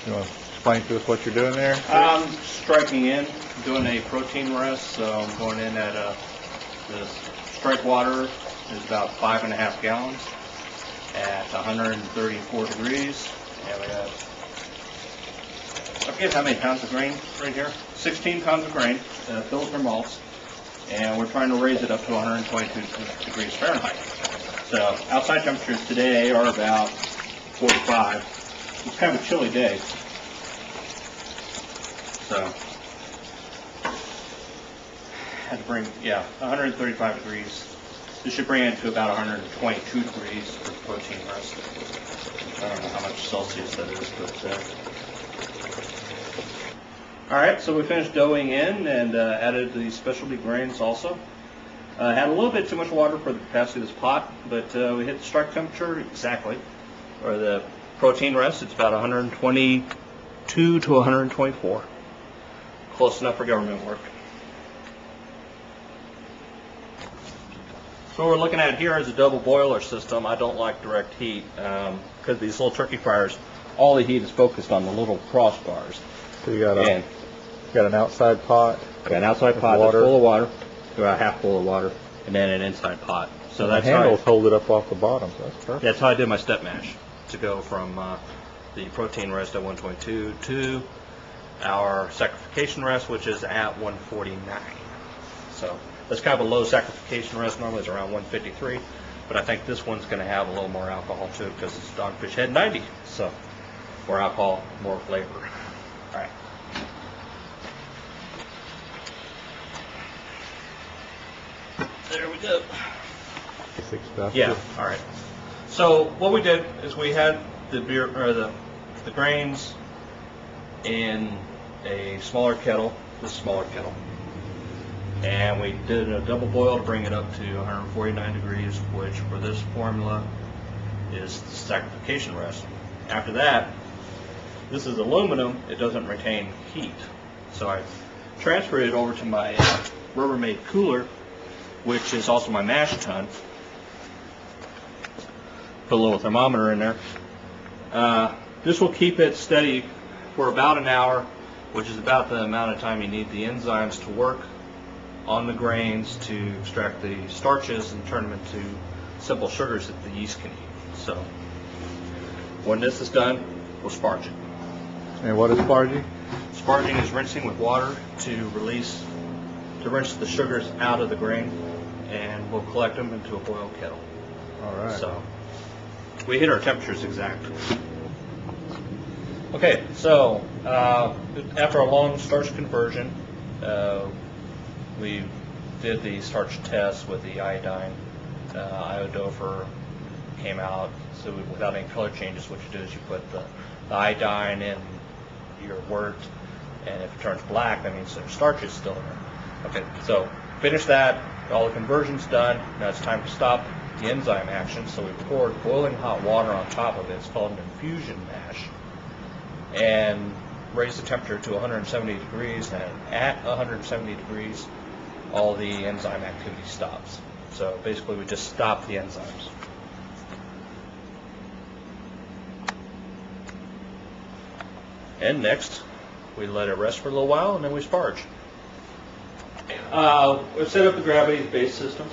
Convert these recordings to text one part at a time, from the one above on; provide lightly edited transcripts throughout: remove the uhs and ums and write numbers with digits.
You want to explain to us what you're doing there? I'm striking in, doing a protein rest, so I'm going in at this strike water is about 5.5 gallons at 134 degrees, and we have, I forget how many pounds of grain right here, 16 pounds of grain, filter malts, and we're trying to raise it up to 122 degrees Fahrenheit. So outside temperatures today are about 45. It's kind of a chilly day. So had to bring, 135 degrees. This should bring it to about 122 degrees for protein rest. I don't know how much Celsius that is, but all right, so we finished doughing in and added the specialty grains also. Had a little bit too much water for the capacity of this pot, but we hit the strike temperature exactly, or the protein rest. It's about 122 to 124. Close enough for government work. So what we're looking at here is a double boiler system. I don't like direct heat because these little turkey fryers, all the heat is focused on the little crossbars. So you got an outside pot. Got an outside pot that's full of water, about half full of water, and then an inside pot. So that's the handles hold it up off the bottom. So that's perfect. That's how I did my step mash to go from the protein rest at 122 to our sacrification rest, which is at 149. So that's kind of a low sacrification rest. Normally it's around 153, but I think this one's going to have a little more alcohol too because it's Dogfish Head 90. So more alcohol, more flavor. All right. There we go. Yeah. All right. So what we did is we had the beer or the grains in a smaller kettle, this smaller kettle, and we did a double boil to bring it up to 149 degrees, which for this formula is the sacrification rest. After that, this is aluminum, it doesn't retain heat. So I transferred it over to my Rubbermaid cooler, which is also my mash tun. Put a little thermometer in there. This will keep it steady for about an hour, which is about the amount of time you need the enzymes to work on the grains to extract the starches and turn them into simple sugars that the yeast can eat. So when this is done, we'll sparge it. And what is sparging? Sparging is rinsing with water to rinse the sugars out of the grain, and we'll collect them into a boiled kettle. All right. So we hit our temperatures exact. Okay, so after a long starch conversion, we did the starch test with the iodine. Iodophor came out, so without any color changes, what you do is you put the iodine in your wort, and if it turns black, that means there's starch is still in there. Okay, so finish that, all the conversion's done. Now it's time to stop the enzyme action, so we poured boiling hot water on top of it. It's called an infusion mash, and raise the temperature to 170 degrees, and at 170 degrees, all the enzyme activity stops. So basically we just stop the enzymes. And next, we let it rest for a little while, and then we sparge. We've set up the gravity-based system.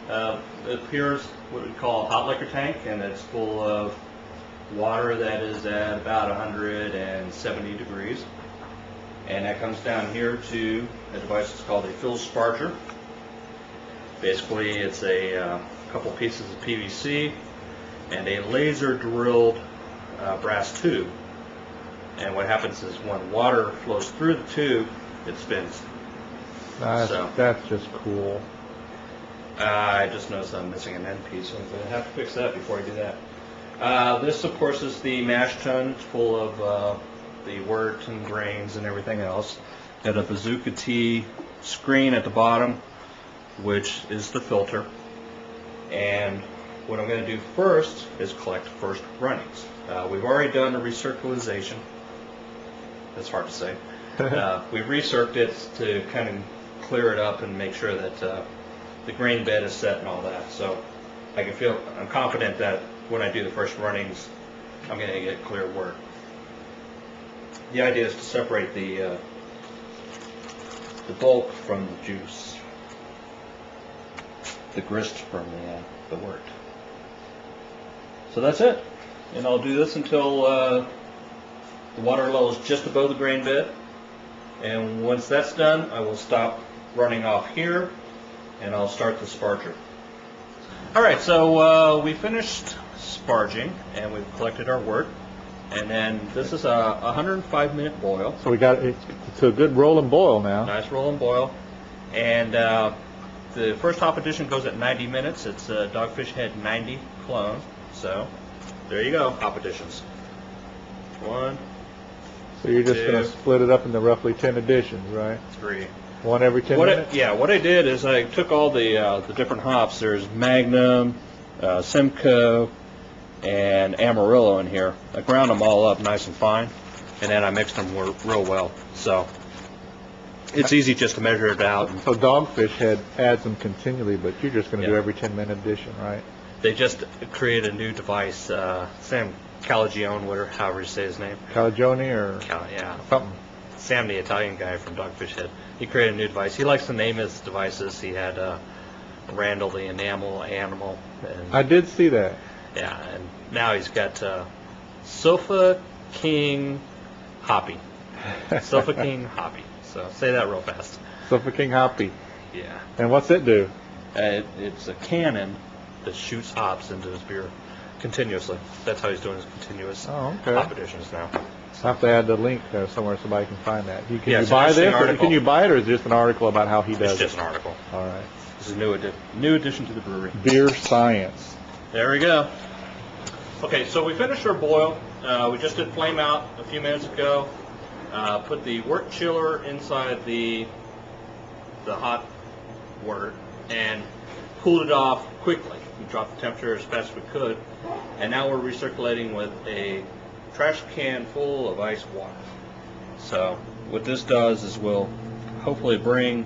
It appears what we call a hot liquor tank, and it's full of water that is at about 170 degrees. And that comes down here to a device that's called a fill sparger. Basically, it's a couple pieces of PVC and a laser drilled brass tube. And what happens is when water flows through the tube, it spins. That's just cool. I just noticed I'm missing an end piece, so I have to fix that before I do that. This, of course, is the mash tun. It's full of the wort and grains and everything else. Got a Bazooka T screen at the bottom, which is the filter. And what I'm going to do first is collect first runnings. We've already done a recirculation. That's hard to say. We've recircled it to kind of clear it up and make sure that the grain bed is set and all that. So I'm confident that when I do the first runnings, I'm going to get clear wort. the idea is to separate the bulk from the juice, the grist from the wort. So that's it. And I'll do this until the water level is just above the grain bed. And once that's done, I will stop running off here, and I'll start the sparger. All right, so we finished sparging, and we've collected our wort. And then this is a 105-minute boil. So we got it's a good rolling boil now. Nice rolling boil. And the first hop addition goes at 90 minutes. It's a Dogfish Head 90 clone. So there you go, hop additions. 1, So you're just 2, going to split it up into roughly 10 additions, right? 3. One every 10 minutes? What I did is I took all the different hops. There's Magnum, Simcoe, and Amarillo in here. I ground them all up nice and fine, and then I mixed them real well. So it's easy just to measure it out. So Dogfish Head adds them continually, but you're just going to do Yeah. every 10-minute addition, right? They just created a new device, Sam Calagione, whatever, however you say his name. Calagione or Yeah. something? Sam, the Italian guy from Dogfish Head. He created a new device. He likes to name his devices. He had Randall, the enamel animal. And, I did see that. yeah, and now he's got Sofa King Hoppy. Sofa King Hoppy. So say that real fast. Sofa King Hoppy. Yeah. And what's it do? It's a cannon that shoots hops into his beer continuously. That's how he's doing his continuous Oh, okay. hop additions now. I'll have to add the link there somewhere so somebody can find that. Can Yeah, you it's an buy interesting this? Or article. can you buy it, or is it just an article about how he does It's just it? an article. All right. This is a new addition to the brewery. Beer science. There we go. Okay, so we finished our boil. We just did flame out a few minutes ago. Put the wort chiller inside the hot wort and cooled it off quickly. We dropped the temperature as fast as we could, and now we're recirculating with a trash can full of ice water. So what this does is we'll hopefully bring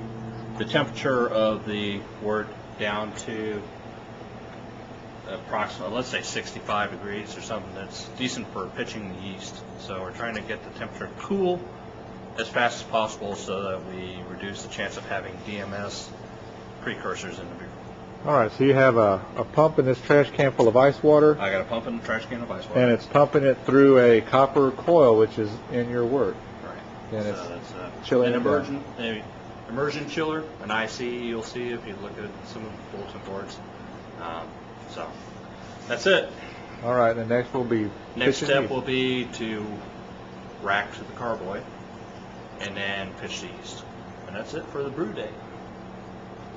the temperature of the wort down to approximately, let's say 65 degrees or something that's decent for pitching the yeast. So we're trying to get the temperature cool as fast as possible so that we reduce the chance of having DMS precursors in the beer. All right, so you have a pump in this trash can full of ice water, I got a pump in the trash can of ice water. and it's pumping it through a copper coil, which is in your wort. Right. And So it's that's chilling an it down. immersion chiller, an IC you'll see if you look at some of the bulletin boards. So that's it. All right, the next will be Next pitching step yeast. will be to rack to the carboy and then pitch the yeast. And that's it for the brew day.